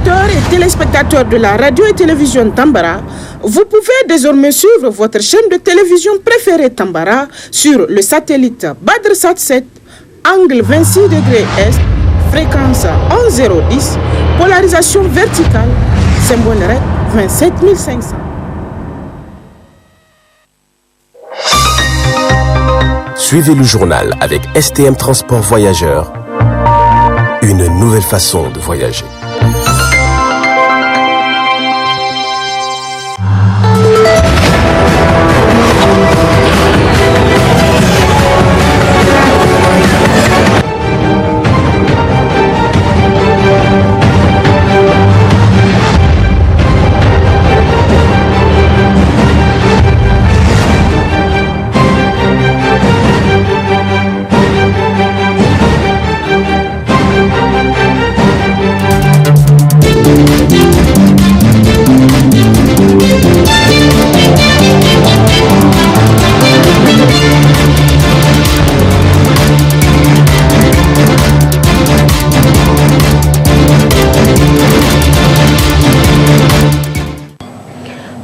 auditeurs et téléspectateurs de la radio et télévision Tambara, vous pouvez désormais suivre votre chaîne de télévision préférée Tambara sur le satellite BadrSat 7, angle 26 degrés Est, fréquence 11010, polarisation verticale, symbole REC 27500. Suivez le journal avec STM Transport Voyageurs, une nouvelle façon de voyager.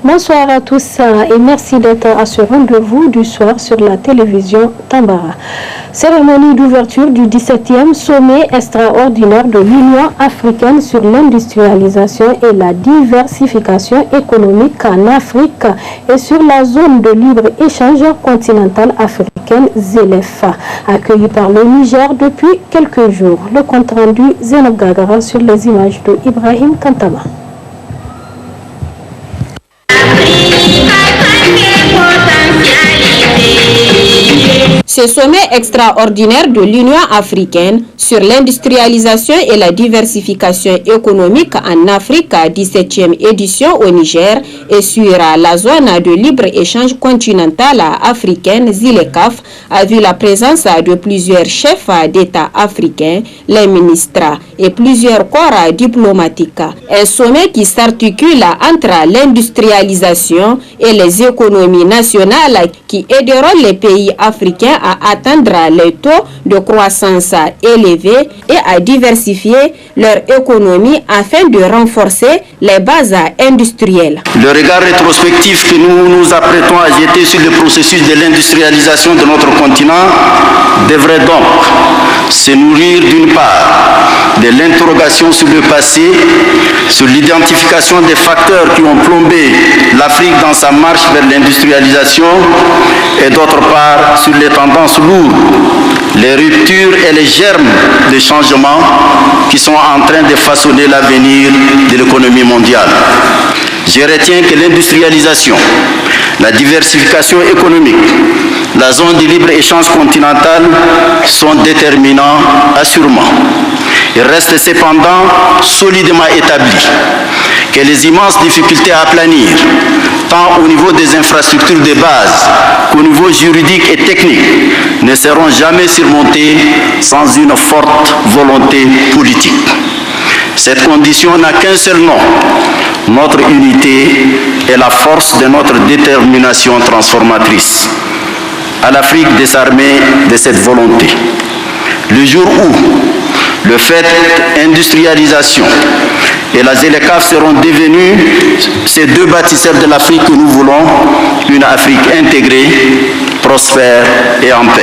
Bonsoir à tous et merci d'être à ce rendez-vous du soir sur la télévision Tambara. Cérémonie d'ouverture du 17e sommet extraordinaire de l'Union africaine sur l'industrialisation et la diversification économique en Afrique et sur la zone de libre-échange continentale africaine ZLEF, accueilli par le Niger depuis quelques jours. Le compte rendu Zénob Gagara sur les images de Ibrahim Kantama. Ce sommet extraordinaire de l'Union africaine sur l'industrialisation et la diversification économique en Afrique, 17e édition au Niger, et sur la zone de libre-échange continentale africaine ZLECAf, a vu la présence de plusieurs chefs d'État africains, les ministres et plusieurs corps diplomatiques. Un sommet qui s'articule entre l'industrialisation et les économies nationales qui aideront les pays africains à atteindre les taux de croissance élevés et à diversifier leur économie afin de renforcer les bases industrielles. Le regard rétrospectif que nous nous apprêtons à jeter sur le processus de l'industrialisation de notre continent devrait donc se nourrir d'une part de l'interrogation sur le passé, sur l'identification des facteurs qui ont plombé l'Afrique dans sa marche vers l'industrialisation et d'autre part sur les tendances lourdes, les ruptures et les germes de changement qui sont en train de façonner l'avenir de l'économie mondiale. Je retiens que l'industrialisation, la diversification économique, la zone de libre-échange continentale sont déterminants assurément. Il reste cependant solidement établi que les immenses difficultés à planir, tant au niveau des infrastructures de base qu'au niveau juridique et technique, ne seront jamais surmontées sans une forte volonté politique. Cette condition n'a qu'un seul nom, notre unité et la force de notre détermination transformatrice. À l'Afrique de s'armer de cette volonté. Le jour où le fait industrialisation et la ZLECAf seront devenus ces deux bâtisseurs de l'Afrique que nous voulons, une Afrique intégrée, prospère et en paix.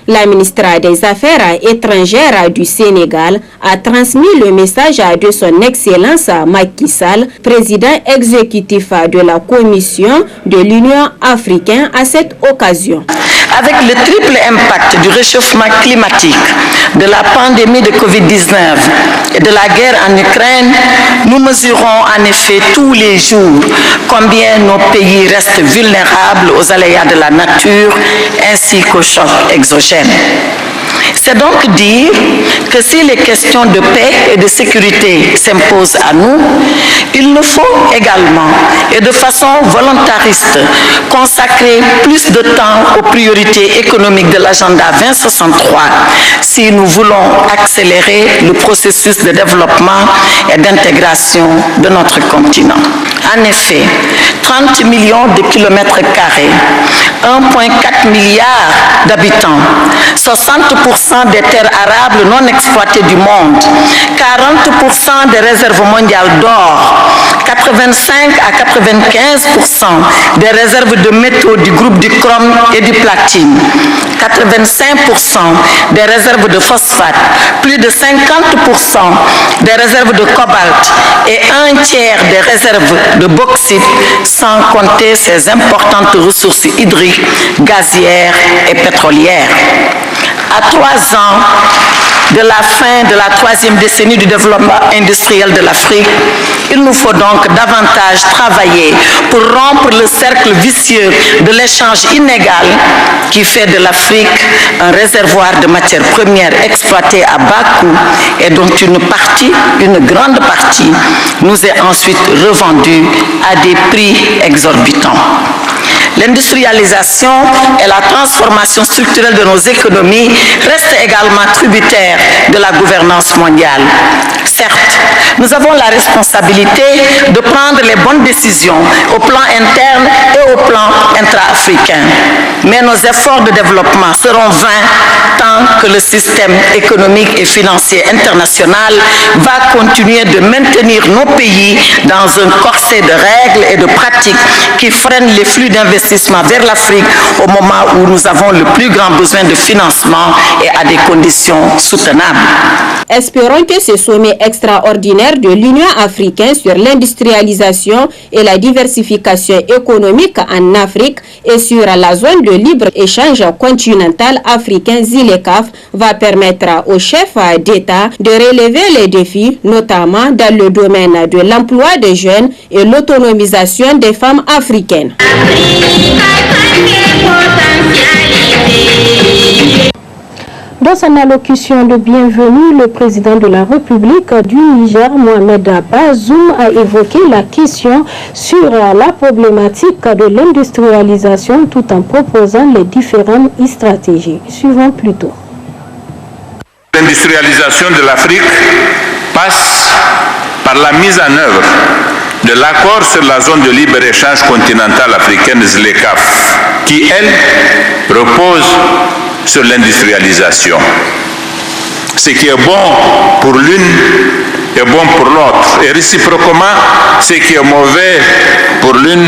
La ministre des Affaires étrangères du Sénégal a transmis le message de son Excellence Macky Sall, président exécutif de la Commission de l'Union africaine, à cette occasion. Avec le triple impact du réchauffement climatique, de la pandémie de Covid-19 et de la guerre en Ukraine, nous mesurons en effet tous les jours combien nos pays restent vulnérables aux aléas de la nature ainsi qu'aux chocs exogènes. C'est donc dire que si les questions de paix et de sécurité s'imposent à nous, il nous faut également, et de façon volontariste, consacrer plus de temps aux priorités économiques de l'agenda 2063 si nous voulons accélérer le processus de développement et d'intégration de notre continent. En effet, 30 millions de kilomètres carrés, 1,4 milliard d'habitants, 60% des terres arables non exploitées du monde, 40% des réserves mondiales d'or, 85 à 95% des réserves de métaux du groupe du chrome et du platine, 85% des réserves de phosphate, plus de 50% des réserves de cobalt et un tiers des réserves de bauxite, sans compter ces importantes ressources hydriques, gazières et pétrolières. À 3 ans de la fin de la 3e décennie du développement industriel de l'Afrique, il nous faut donc davantage travailler pour rompre le cercle vicieux de l'échange inégal qui fait de l'Afrique un réservoir de matières premières exploitées à bas coût et dont une grande partie, nous est ensuite revendue à des prix exorbitants. L'industrialisation et la transformation structurelle de nos économies restent également tributaires de la gouvernance mondiale. Certes, nous avons la responsabilité de prendre les bonnes décisions au plan interne et au plan intra-africain. Mais nos efforts de développement seront vains tant que le système économique et financier international va continuer de maintenir nos pays dans un corset de règles et de pratiques qui freinent les flux d'investissement vers l'Afrique au moment où nous avons le plus grand besoin de financement et à des conditions soutenables. Espérons que ce sommet extraordinaire de l'Union africaine sur l'industrialisation et la diversification économique en Afrique et sur la zone de libre-échange continental africain ZLECAf va permettre aux chefs d'État de relever les défis, notamment dans le domaine de l'emploi des jeunes et l'autonomisation des femmes africaines. Dans son allocution de bienvenue, le président de la République du Niger, Mohamed Bazoum, a évoqué la question sur la problématique de l'industrialisation tout en proposant les différentes stratégies. Suivons plutôt. L'industrialisation de l'Afrique passe par la mise en œuvre de l'accord sur la zone de libre-échange continentale africaine ZLECAf, qui, elle, repose sur l'industrialisation. Ce qui est bon pour l'une est bon pour l'autre. Et réciproquement, ce qui est mauvais pour l'une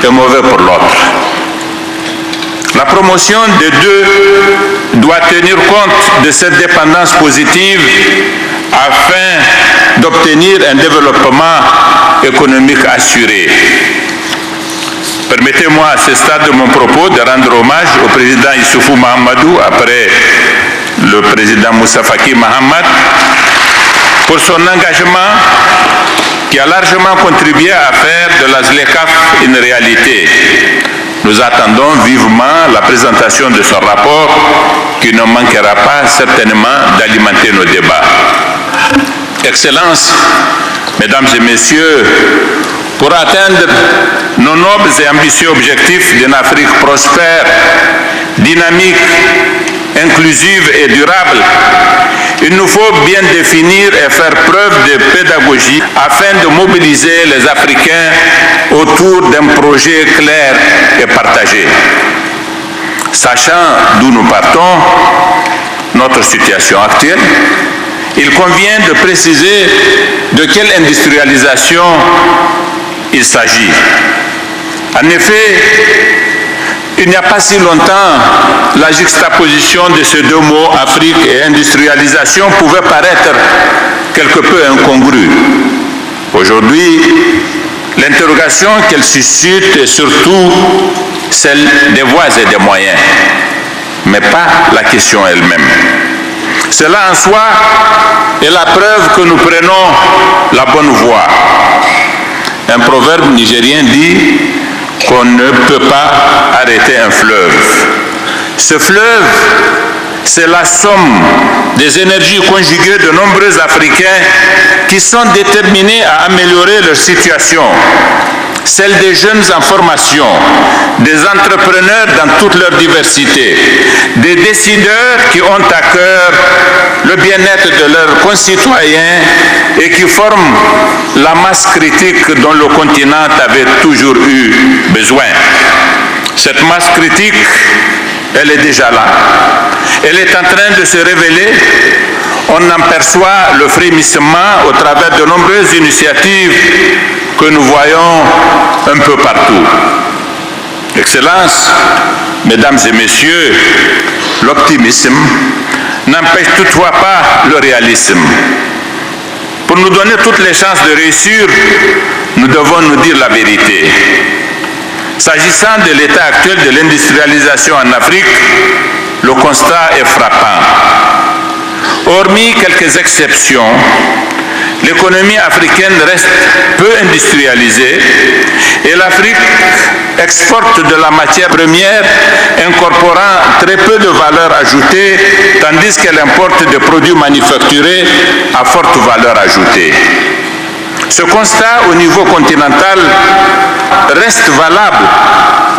est mauvais pour l'autre. La promotion des deux doit tenir compte de cette dépendance positive afin d'obtenir un développement économique assuré. Permettez-moi à ce stade de mon propos de rendre hommage au président Issoufou Mahamadou après le président Moussa Faki Mahamat pour son engagement qui a largement contribué à faire de la ZLECAf une réalité. Nous attendons vivement la présentation de son rapport qui ne manquera pas certainement d'alimenter nos débats. Excellences, Mesdames et Messieurs, pour atteindre nos nobles et ambitieux objectifs d'une Afrique prospère, dynamique, inclusive et durable, il nous faut bien définir et faire preuve de pédagogie afin de mobiliser les Africains autour d'un projet clair et partagé. Sachant d'où nous partons, notre situation actuelle, il convient de préciser de quelle industrialisation il s'agit. En effet, il n'y a pas si longtemps, la juxtaposition de ces deux mots, Afrique et industrialisation, pouvait paraître quelque peu incongrue. Aujourd'hui, l'interrogation qu'elle suscite est surtout celle des voies et des moyens, mais pas la question elle-même. Cela en soi est la preuve que nous prenons la bonne voie. Un proverbe nigérien dit qu'on ne peut pas arrêter un fleuve. Ce fleuve, c'est la somme des énergies conjuguées de nombreux Africains qui sont déterminés à améliorer leur situation celle des jeunes en formation, des entrepreneurs dans toute leur diversité, des décideurs qui ont à cœur le bien-être de leurs concitoyens et qui forment la masse critique dont le continent avait toujours eu besoin. Cette masse critique, elle est déjà là. Elle est en train de se révéler. On en perçoit le frémissement au travers de nombreuses initiatives que nous voyons un peu partout. Excellences, Mesdames et Messieurs, l'optimisme n'empêche toutefois pas le réalisme. Pour nous donner toutes les chances de réussir, nous devons nous dire la vérité. S'agissant de l'état actuel de l'industrialisation en Afrique, le constat est frappant. Hormis quelques exceptions, l'économie africaine reste peu industrialisée et l'Afrique exporte de la matière première incorporant très peu de valeur ajoutée, tandis qu'elle importe des produits manufacturés à forte valeur ajoutée. Ce constat au niveau continental reste valable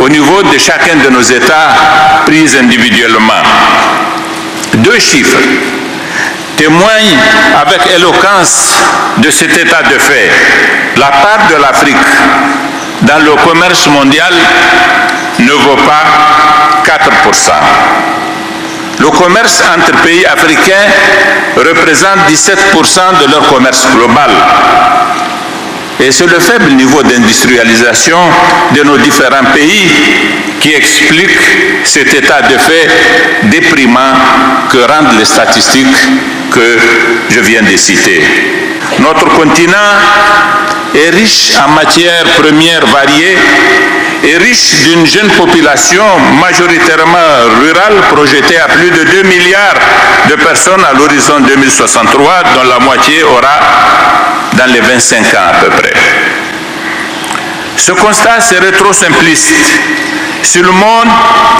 au niveau de chacun de nos États pris individuellement. Deux chiffres témoignent avec éloquence de cet état de fait. La part de l'Afrique dans le commerce mondial ne vaut pas 4%. Le commerce entre pays africains représente 17% de leur commerce global. Et c'est le faible niveau d'industrialisation de nos différents pays qui explique cet état de fait déprimant que rendent les statistiques que je viens de citer. Notre continent est riche en matières premières variées et riche d'une jeune population majoritairement rurale projetée à plus de 2 milliards de personnes à l'horizon 2063, dont la moitié aura dans les 25 ans à peu près. Ce constat serait trop simpliste si le monde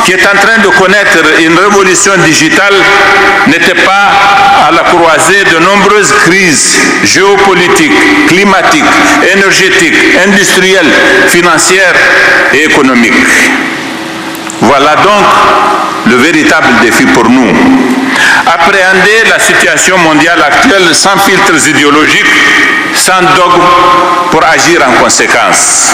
qui est en train de connaître une révolution digitale n'était pas à la croisée de nombreuses crises géopolitiques, climatiques, énergétiques, industrielles, financières et économiques. Voilà donc le véritable défi pour nous. Appréhender la situation mondiale actuelle sans filtres idéologiques, sans dogme, pour agir en conséquence.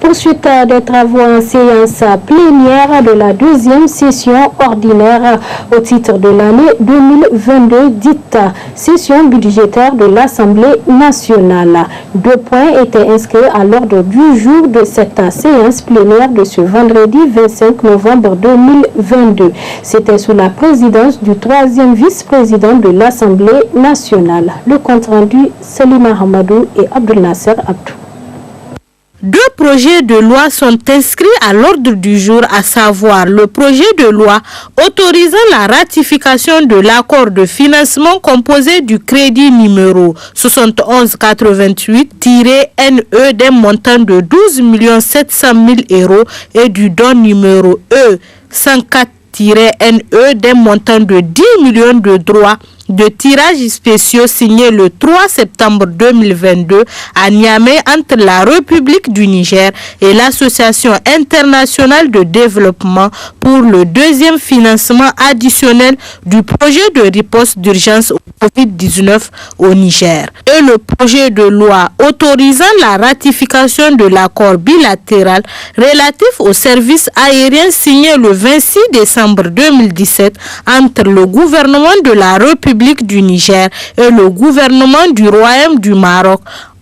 Poursuite des travaux en séance plénière de la deuxième session ordinaire au titre de l'année 2022, dite session budgétaire de l'Assemblée nationale. 2 points étaient inscrits à l'ordre du jour de cette séance plénière de ce vendredi 25 novembre 2022. C'était sous la présidence du 3e vice-président de l'Assemblée nationale. Le compte rendu, Salima Hamadou et Abdel Nasser Abdou. 2 projets de loi sont inscrits à l'ordre du jour, à savoir le projet de loi autorisant la ratification de l'accord de financement composé du crédit numéro 7188-NE d'un montant de 12 700 000 € et du don numéro E104-NE d'un montant de 10 millions de droits de tirages spéciaux signés le 3 septembre 2022 à Niamey entre la République du Niger et l'Association internationale de développement pour le 2e financement additionnel du projet de riposte d'urgence au Covid-19 au Niger. Et le projet de loi autorisant la ratification de l'accord bilatéral relatif aux services aériens signé le 26 décembre 2017 entre le gouvernement de la République du Niger et le gouvernement du Royaume du Maroc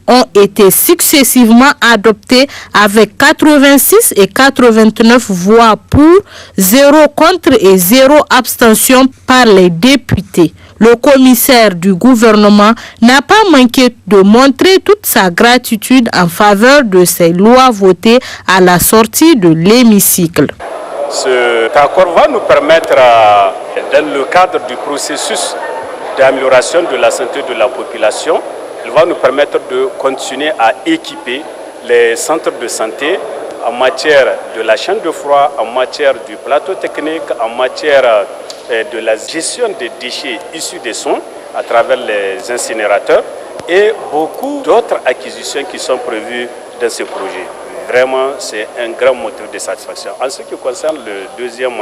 ont été successivement adoptés avec 86 et 89 voix pour, 0 contre et 0 abstention par les députés. Le commissaire du gouvernement n'a pas manqué de montrer toute sa gratitude en faveur de ces lois votées à la sortie de l'hémicycle. Cet accord va nous permettre, dans le cadre du processus d'amélioration de la santé de la population, il va nous permettre de continuer à équiper les centres de santé en matière de la chaîne de froid, en matière du plateau technique, en matière de la gestion des déchets issus des soins à travers les incinérateurs et beaucoup d'autres acquisitions qui sont prévues dans ce projet. Vraiment, c'est un grand motif de satisfaction. En ce qui concerne le deuxième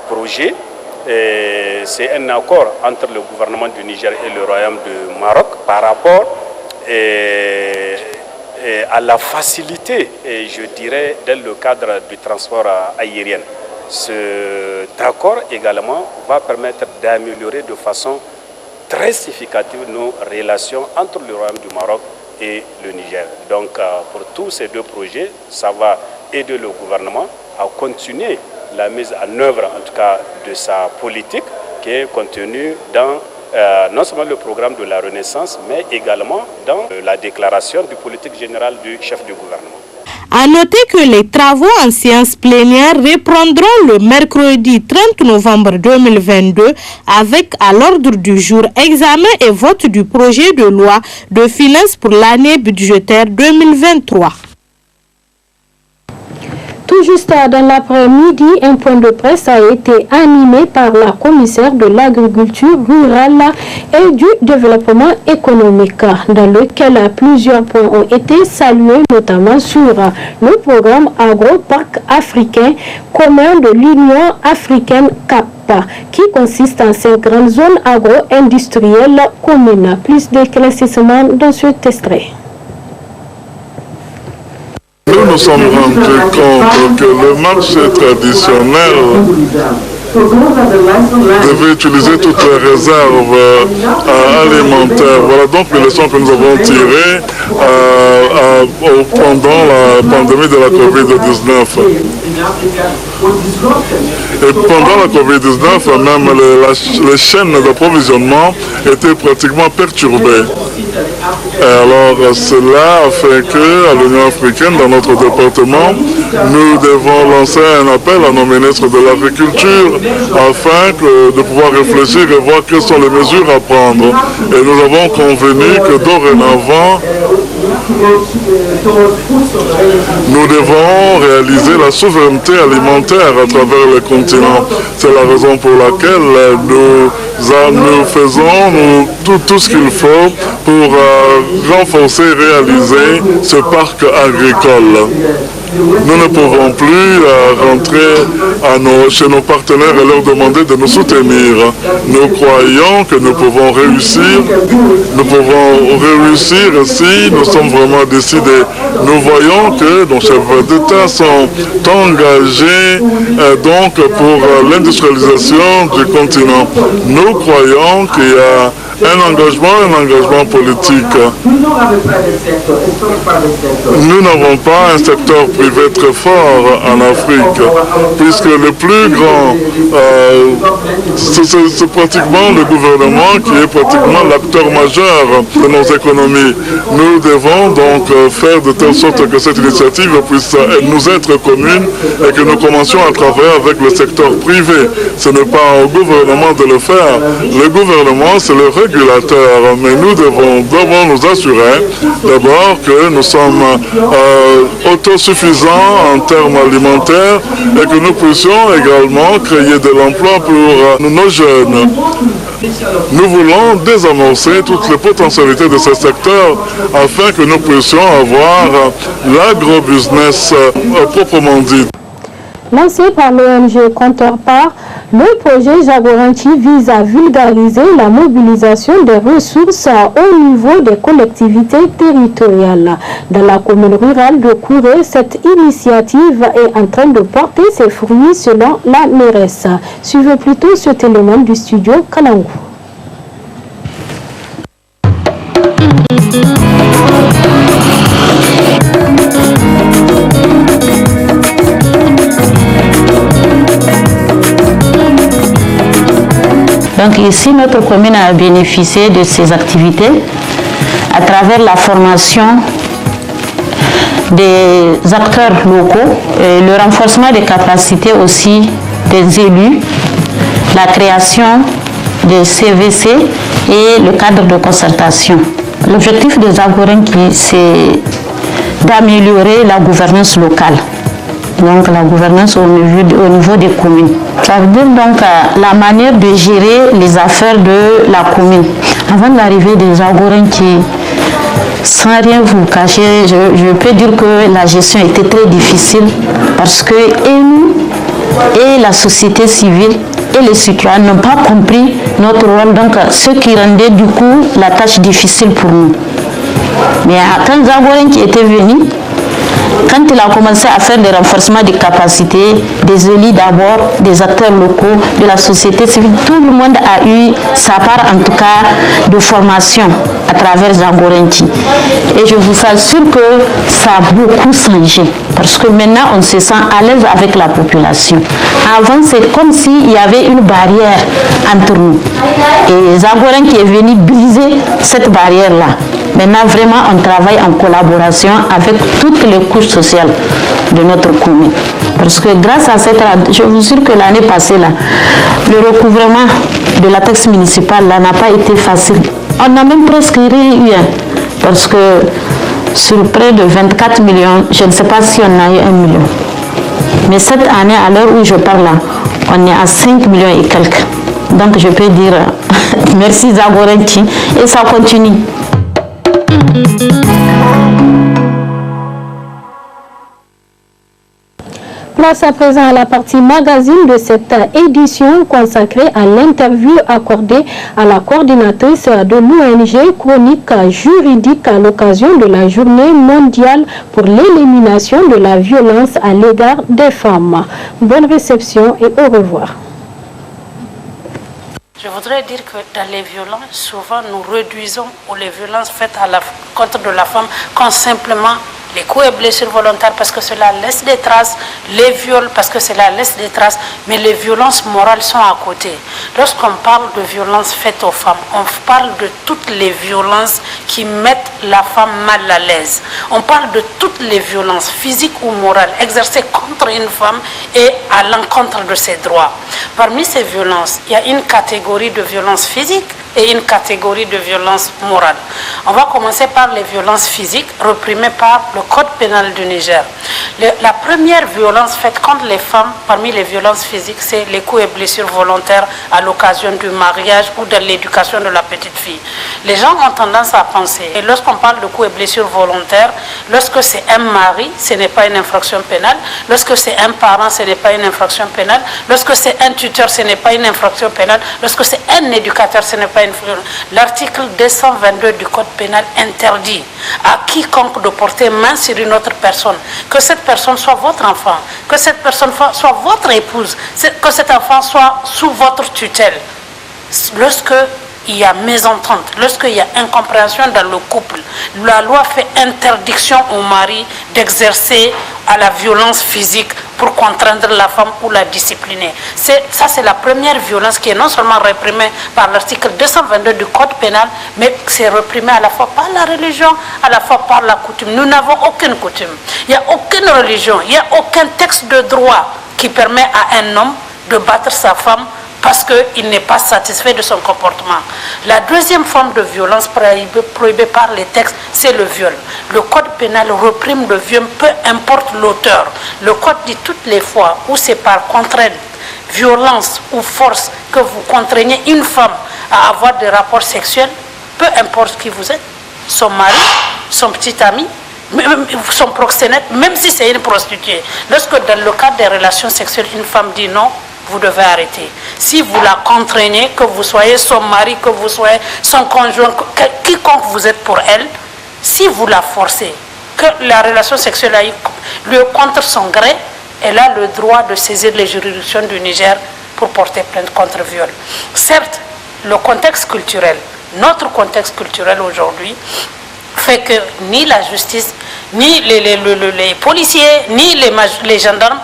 projet, c'est un accord entre le gouvernement du Niger et le Royaume du Maroc par rapport à la facilité, je dirais, dans le cadre du transport aérien. Cet accord également va permettre d'améliorer de façon très significative nos relations entre le Royaume du Maroc et le Niger. Donc pour tous ces deux projets, ça va aider le gouvernement à continuer la mise en œuvre, en tout cas, de sa politique qui est contenue dans non seulement le programme de la Renaissance, mais également dans la déclaration du politique générale du chef du gouvernement. À noter que les travaux en séance plénière reprendront le mercredi 30 novembre 2022 avec à l'ordre du jour examen et vote du projet de loi de finances pour l'année budgétaire 2023. Tout juste dans l'après-midi, un point de presse a été animé par la commissaire de l'agriculture rurale et du développement économique, dans lequel plusieurs points ont été salués, notamment sur le programme Agro-Parc africain commun de l'Union africaine CAP, qui consiste en 5 grandes zones agro-industrielles communes. Plus d'éclaircissements dans cet extrait. Nous sommes rendus compte que le marché traditionnel devait utiliser toutes les réserves alimentaires. Voilà donc les leçons que nous avons tirées pendant la pandémie de la COVID-19. Et pendant la COVID-19, même les chaînes d'approvisionnement étaient pratiquement perturbées. Et alors cela a fait qu'à l'Union africaine, dans notre département, nous devons lancer un appel à nos ministres de l'Agriculture afin de pouvoir réfléchir et voir quelles sont les mesures à prendre. Et nous avons convenu que dorénavant, nous devons réaliser la souveraineté alimentaire à travers le continent. C'est la raison pour laquelle nous faisons tout ce qu'il faut pour renforcer et réaliser ce parc agricole. Nous ne pouvons plus rentrer chez nos partenaires et leur demander de nous soutenir. Nous croyons que nous pouvons réussir. Nous pouvons réussir si nous sommes vraiment décidés. Nous voyons que nos chefs d'État sont engagés donc pour l'industrialisation du continent. Nous croyons qu'il y a un engagement politique. Nous n'avons pas un secteur privé très fort en Afrique, puisque le plus grand, c'est pratiquement le gouvernement qui est pratiquement l'acteur majeur de nos économies. Nous devons donc faire de telle sorte que cette initiative puisse nous être commune et que nous commencions à travailler avec le secteur privé. Ce n'est pas au gouvernement de le faire. Le gouvernement, c'est le régulateur, mais nous devons d'abord nous assurer d'abord que nous sommes autosuffisants en termes alimentaires et que nous puissions également créer de l'emploi pour nos jeunes. Nous voulons désamorcer toutes les potentialités de ce secteur afin que nous puissions avoir l'agro-business proprement dit. Lancé par l'ONG Counterpart, le projet Jagoranti vise à vulgariser la mobilisation des ressources au niveau des collectivités territoriales. Dans la commune rurale de Kouré, cette initiative est en train de porter ses fruits selon la mairesse. Suivez plutôt cet élément du studio Kalangou. Donc ici, notre commune a bénéficié de ces activités à travers la formation des acteurs locaux, et le renforcement des capacités aussi des élus, la création des CVC et le cadre de concertation. L'objectif des Agorenki, c'est d'améliorer la gouvernance locale. Donc la gouvernance au niveau des communes. Ça veut dire donc la manière de gérer les affaires de la commune avant l'arrivée des Zagorenki, sans rien vous cacher, je peux dire que la gestion était très difficile parce que et nous, et la société civile, et les citoyens n'ont pas compris notre rôle, donc ce qui rendait du coup la tâche difficile pour nous. Mais quand Zagorenki était venu, quand il a commencé à faire des renforcements des capacités, des élus d'abord, des acteurs locaux, de la société civile, tout le monde a eu sa part en tout cas de formation à travers Zagorenki. Et je vous assure que ça a beaucoup changé parce que maintenant on se sent à l'aise avec la population. Avant c'est comme s'il y avait une barrière entre nous. Et Zagorenki est venu briser cette barrière-là. Maintenant vraiment on travaille en collaboration avec toutes les couches sociales de notre commune. Parce que grâce à cette, je vous jure que l'année passée, là, le recouvrement de la taxe municipale là, n'a pas été facile. On a même presque rien, parce que sur près de 24 millions, je ne sais pas si on a eu 1 million. Mais cette année, à l'heure où je parle là, on est à 5 millions et quelques. Donc je peux dire merci Zagorenki et ça continue. Place à présent à la partie magazine de cette édition consacrée à l'interview accordée à la coordinatrice de l'ONG Chronique Juridique à l'occasion de la journée mondiale pour l'élimination de la violence à l'égard des femmes. Bonne réception et au revoir. Je voudrais dire que dans les violences, souvent nous réduisons les violences faites contre de la femme comme simplement les coups et blessures volontaires parce que cela laisse des traces, les viols parce que cela laisse des traces, mais les violences morales sont à côté. Lorsqu'on parle de violences faites aux femmes, on parle de toutes les violences qui mettent la femme mal à l'aise. On parle de toutes les violences physiques ou morales exercées contre une femme et à l'encontre de ses droits. Parmi ces violences, il y a une catégorie de violences physiques et une catégorie de violences morales. On va commencer par les violences physiques réprimées par le Code pénal du Niger. La première violence faite contre les femmes parmi les violences physiques, c'est les coups et blessures volontaires à l'occasion du mariage ou de l'éducation de la petite fille. Les gens ont tendance à penser, et lorsqu'on parle de coups et blessures volontaires, lorsque c'est un mari, ce n'est pas une infraction pénale. Lorsque c'est un parent, ce n'est pas une infraction pénale. Lorsque c'est un tuteur, ce n'est pas une infraction pénale. Lorsque c'est un éducateur, ce n'est pas une infraction. L'article 222 du Code pénal interdit à quiconque de porter main sur une autre personne, que cette personne soit votre enfant, que cette personne soit votre épouse, que cet enfant soit sous votre tutelle. Lorsque il y a mésentente, lorsqu'il y a incompréhension dans le couple, la loi fait interdiction au mari d'exercer à la violence physique pour contraindre la femme ou la discipliner. Ça, c'est la première violence qui est non seulement réprimée par l'article 222 du Code pénal, mais c'est réprimé à la fois par la religion, à la fois par la coutume. Nous n'avons aucune coutume. Il n'y a aucune religion, il n'y a aucun texte de droit qui permet à un homme de battre sa femme parce qu'il n'est pas satisfait de son comportement. La deuxième forme de violence prohibée par les textes, c'est le viol. Le Code pénal réprime le viol, peu importe l'auteur. Le Code dit toutes les fois où c'est par contrainte, violence ou force que vous contraignez une femme à avoir des rapports sexuels, peu importe qui vous êtes, son mari, son petit ami, son proxénète, même si c'est une prostituée. Lorsque dans le cadre des relations sexuelles, une femme dit non, vous devez arrêter. Si vous la contraignez, que vous soyez son mari, que vous soyez son conjoint, quiconque vous êtes pour elle, si vous la forcez, que la relation sexuelle a eu lieu contre son gré, elle a le droit de saisir les juridictions du Niger pour porter plainte contre viol. Certes, le contexte culturel, notre contexte culturel aujourd'hui, fait que ni la justice, ni les policiers, ni les gendarmes,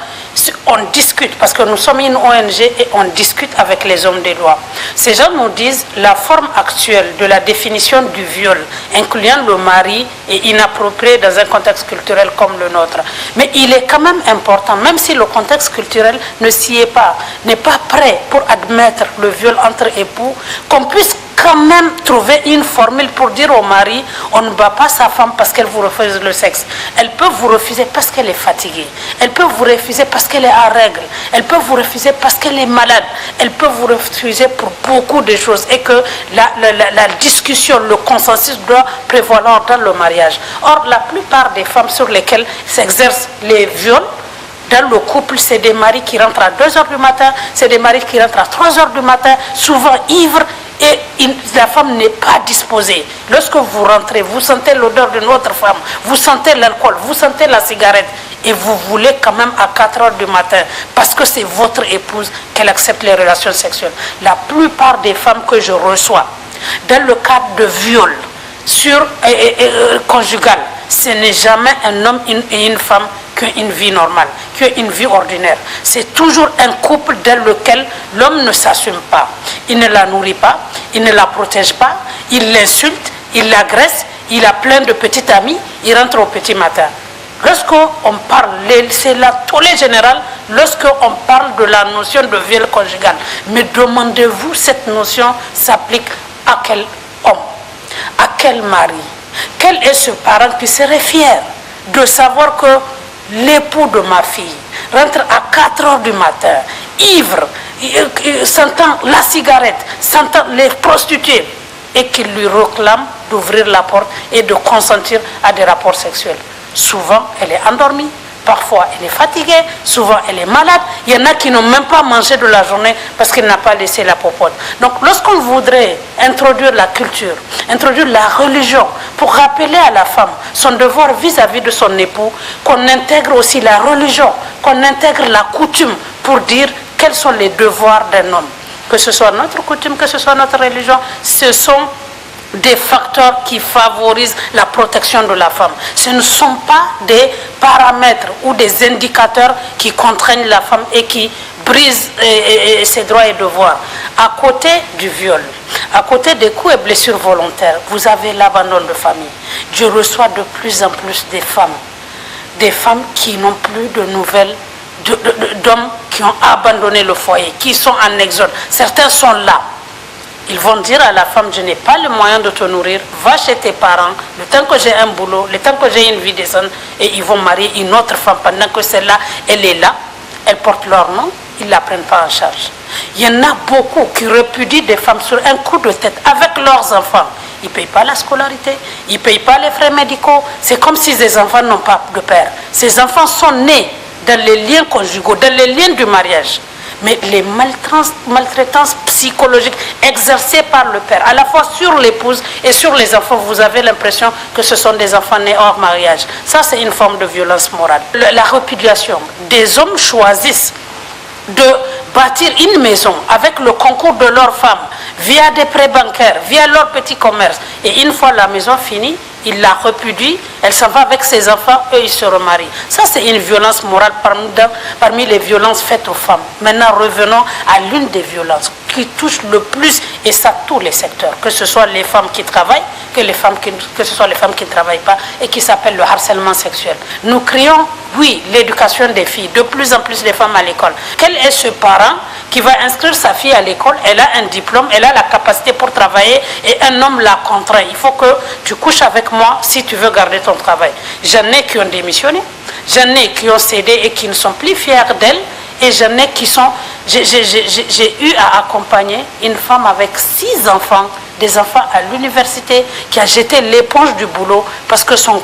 on discute, parce que nous sommes une ONG et on discute avec les hommes des lois. Ces gens nous disent la forme actuelle de la définition du viol, incluant le mari, est inappropriée dans un contexte culturel comme le nôtre. Mais il est quand même important, même si le contexte culturel ne s'y est pas, n'est pas prêt pour admettre le viol entre époux, qu'on puisse quand même trouver une formule pour dire au mari, on ne bat pas sa femme parce qu'elle vous refuse le sexe. Elle peut vous refuser parce qu'elle est fatiguée. Elle peut vous refuser parce qu'elle est en règle. Elle peut vous refuser parce qu'elle est malade. Elle peut vous refuser pour beaucoup de choses et que la discussion, le consensus doit prévaloir dans le mariage. Or, la plupart des femmes sur lesquelles s'exercent les viols, dans le couple, c'est des maris qui rentrent à 2 heures du matin, c'est des maris qui rentrent à 3 heures du matin, souvent ivres, et la femme n'est pas disposée. Lorsque vous rentrez, vous sentez l'odeur d'une autre femme, vous sentez l'alcool, vous sentez la cigarette, et vous voulez quand même à 4 heures du matin, parce que c'est votre épouse, qu'elle accepte les relations sexuelles. La plupart des femmes que je reçois, dans le cadre de viol conjugal, ce n'est jamais un homme et une femme qui ont une vie normale, qui ont une vie ordinaire. C'est toujours un couple dans lequel l'homme ne s'assume pas. Il ne la nourrit pas, il ne la protège pas, il l'insulte, il l'agresse, il a plein de petits amis, il rentre au petit matin. Lorsqu'on parle, c'est la tollée générale, lorsqu'on parle de la notion de viol conjugal. Mais demandez-vous, cette notion s'applique à quel homme, à quel mari? Quel est ce parent qui serait fier de savoir que l'époux de ma fille rentre à 4 heures du matin, ivre, sentant la cigarette, sentant les prostituées, et qu'il lui réclame d'ouvrir la porte et de consentir à des rapports sexuels? Souvent, elle est endormie. Parfois, elle est fatiguée, souvent, elle est malade. Il y en a qui n'ont même pas mangé de la journée parce qu'elle n'a pas laissé la popote. Donc, lorsqu'on voudrait introduire la culture, introduire la religion, pour rappeler à la femme son devoir vis-à-vis de son époux, qu'on intègre aussi la religion, qu'on intègre la coutume pour dire quels sont les devoirs d'un homme. Que ce soit notre coutume, que ce soit notre religion, ce sont des facteurs qui favorisent la protection de la femme. Ce ne sont pas des paramètres ou des indicateurs qui contraignent la femme et qui brisent ses droits et devoirs. À côté du viol, à côté des coups et blessures volontaires, vous avez l'abandon de famille. Je reçois de plus en plus des femmes qui n'ont plus de nouvelles d'hommes qui ont abandonné le foyer, qui sont en exode. Certains sont là. Ils vont dire à la femme, je n'ai pas le moyen de te nourrir, va chez tes parents, le temps que j'ai un boulot, le temps que j'ai une vie décente, et ils vont marier une autre femme pendant que celle-là, elle est là, elle porte leur nom, ils ne la prennent pas en charge. Il y en a beaucoup qui répudient des femmes sur un coup de tête avec leurs enfants. Ils ne payent pas la scolarité, ils ne payent pas les frais médicaux. C'est comme si ces enfants n'ont pas de père. Ces enfants sont nés dans les liens conjugaux, dans les liens du mariage. Mais les maltraitances psychologiques exercées par le père, à la fois sur l'épouse et sur les enfants, vous avez l'impression que ce sont des enfants nés hors mariage. Ça, c'est une forme de violence morale. La répudiation. Des hommes choisissent de bâtir une maison avec le concours de leurs femmes, via des prêts bancaires, via leur petit commerce. Et une fois la maison finie, il la repudie, elle s'en va avec ses enfants, eux ils se remarient. Ça, c'est une violence morale parmi les violences faites aux femmes. Maintenant, revenons à l'une des violences qui touche le plus, et ça tous les secteurs, que ce soit les femmes qui travaillent, que ce soit les femmes qui ne travaillent pas, et qui s'appelle le harcèlement sexuel. Nous crions, oui, l'éducation des filles, de plus en plus de femmes à l'école. Quel est ce parent qui va inscrire sa fille à l'école, elle a un diplôme, elle a la capacité pour travailler, et un homme la contraint. Il faut que tu couches avec moi si tu veux garder ton travail. J'en ai qui ont démissionné, j'en ai qui ont cédé et qui ne sont plus fiers d'elles, et j'en ai qui sont... J'ai eu à accompagner une femme avec 6 enfants, des enfants à l'université, qui a jeté l'éponge du boulot parce que son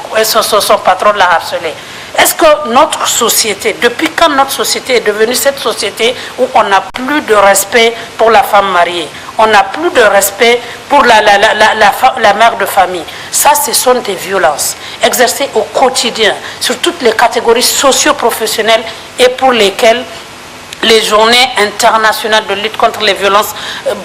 patron l'a harcelé. Est-ce que notre société, depuis quand notre société est devenue cette société où on n'a plus de respect pour la femme mariée, on n'a plus de respect pour la mère de famille? Ça, ce sont des violences exercées au quotidien sur toutes les catégories socio-professionnelles et pour lesquelles les journées internationales de lutte contre les violences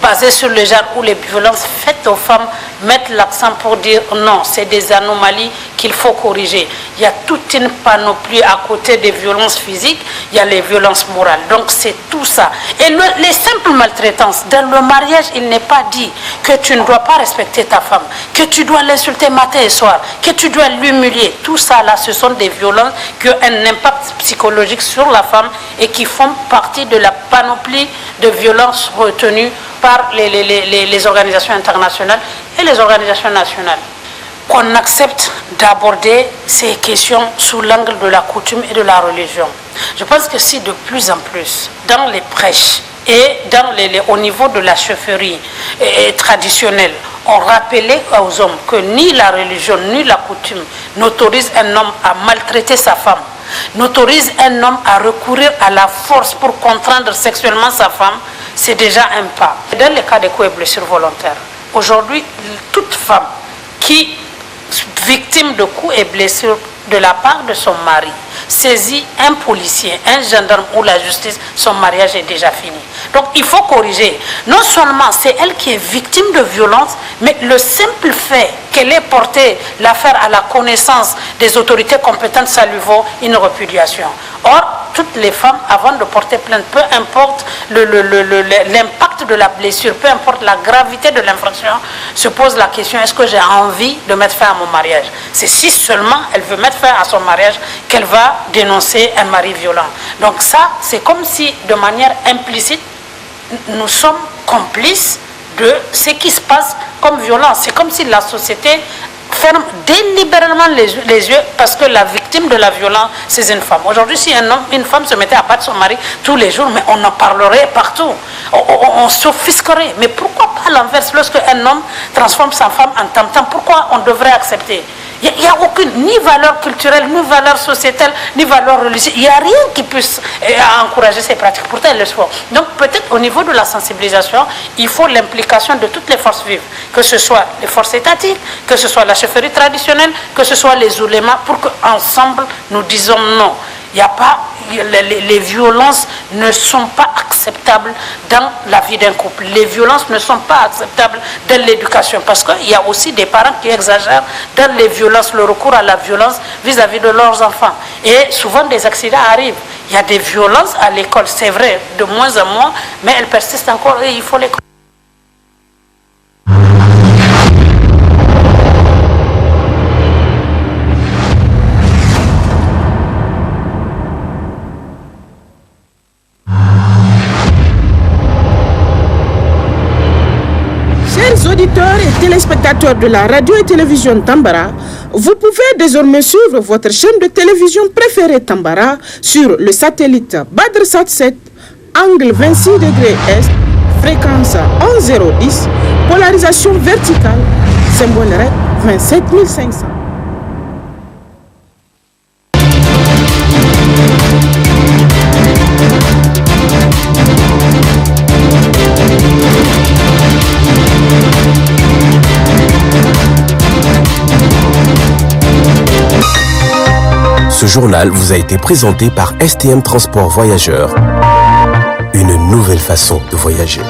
basées sur le genre ou les violences faites aux femmes mettent l'accent pour dire non, c'est des anomalies qu'il faut corriger. Il y a toute une panoplie à côté des violences physiques, il y a les violences morales. Donc c'est tout ça. Et les simples maltraitances, dans le mariage, il n'est pas dit que tu ne dois pas respecter ta femme, que tu dois l'insulter matin et soir, que tu dois l'humilier. Tout ça là, ce sont des violences qui ont un impact psychologique sur la femme et qui font partie partie de la panoplie de violences retenues par les organisations internationales et les organisations nationales. Qu'on accepte d'aborder ces questions sous l'angle de la coutume et de la religion. Je pense que si de plus en plus, dans les prêches et au niveau de la chefferie traditionnelle, on rappelait aux hommes que ni la religion ni la coutume n'autorise un homme à maltraiter sa femme, n'autorise un homme à recourir à la force pour contraindre sexuellement sa femme, c'est déjà un pas. Dans le cas des coups et blessures volontaires, aujourd'hui, toute femme qui victime de coups et blessures de la part de son mari saisit un policier, un gendarme ou la justice, son mariage est déjà fini. Donc il faut corriger. Non seulement c'est elle qui est victime de violence, mais le simple fait qu'elle ait porté l'affaire à la connaissance des autorités compétentes, ça lui vaut une répudiation. Or, toutes les femmes, avant de porter plainte, peu importe l'impact de la blessure, peu importe la gravité de l'infraction, se pose la question, est-ce que j'ai envie de mettre fin à mon mariage? C'est si seulement elle veut mettre fin à son mariage qu'elle va dénoncer un mari violent. Donc ça, c'est comme si, de manière implicite, nous sommes complices de ce qui se passe comme violence. C'est comme si la société ferme délibérément les yeux parce que la victime de la violence, c'est une femme. Aujourd'hui, si une femme se mettait à battre son mari tous les jours, mais on en parlerait partout. On s'offusquerait. Mais pourquoi pas l'inverse? Lorsque un homme transforme sa femme en tam-tam, pourquoi on devrait accepter? Il n'y a aucune, ni valeur culturelle, ni valeur sociétale, ni valeur religieuse. Il n'y a rien qui puisse encourager ces pratiques. Pourtant, elles le font. Donc, peut-être au niveau de la sensibilisation, il faut l'implication de toutes les forces vives, que ce soit les forces étatiques, que ce soit la chefferie traditionnelle, que ce soit les oulémas, pour qu'ensemble, nous disons non. Il n'y a pas, les violences ne sont pas acceptables dans la vie d'un couple. Les violences ne sont pas acceptables dans l'éducation parce qu'il y a aussi des parents qui exagèrent dans les violences, le recours à la violence vis-à-vis de leurs enfants. Et souvent des accidents arrivent. Il y a des violences à l'école, c'est vrai, de moins en moins, mais elles persistent encore et il faut les... Auditeurs et téléspectateurs de la radio et télévision Tambara, vous pouvez désormais suivre votre chaîne de télévision préférée Tambara sur le satellite BadrSat 7, angle 26 degrés Est, fréquence 11010, polarisation verticale, symbole REC 27500. Ce journal vous a été présenté par STM Transport Voyageurs. Une nouvelle façon de voyager.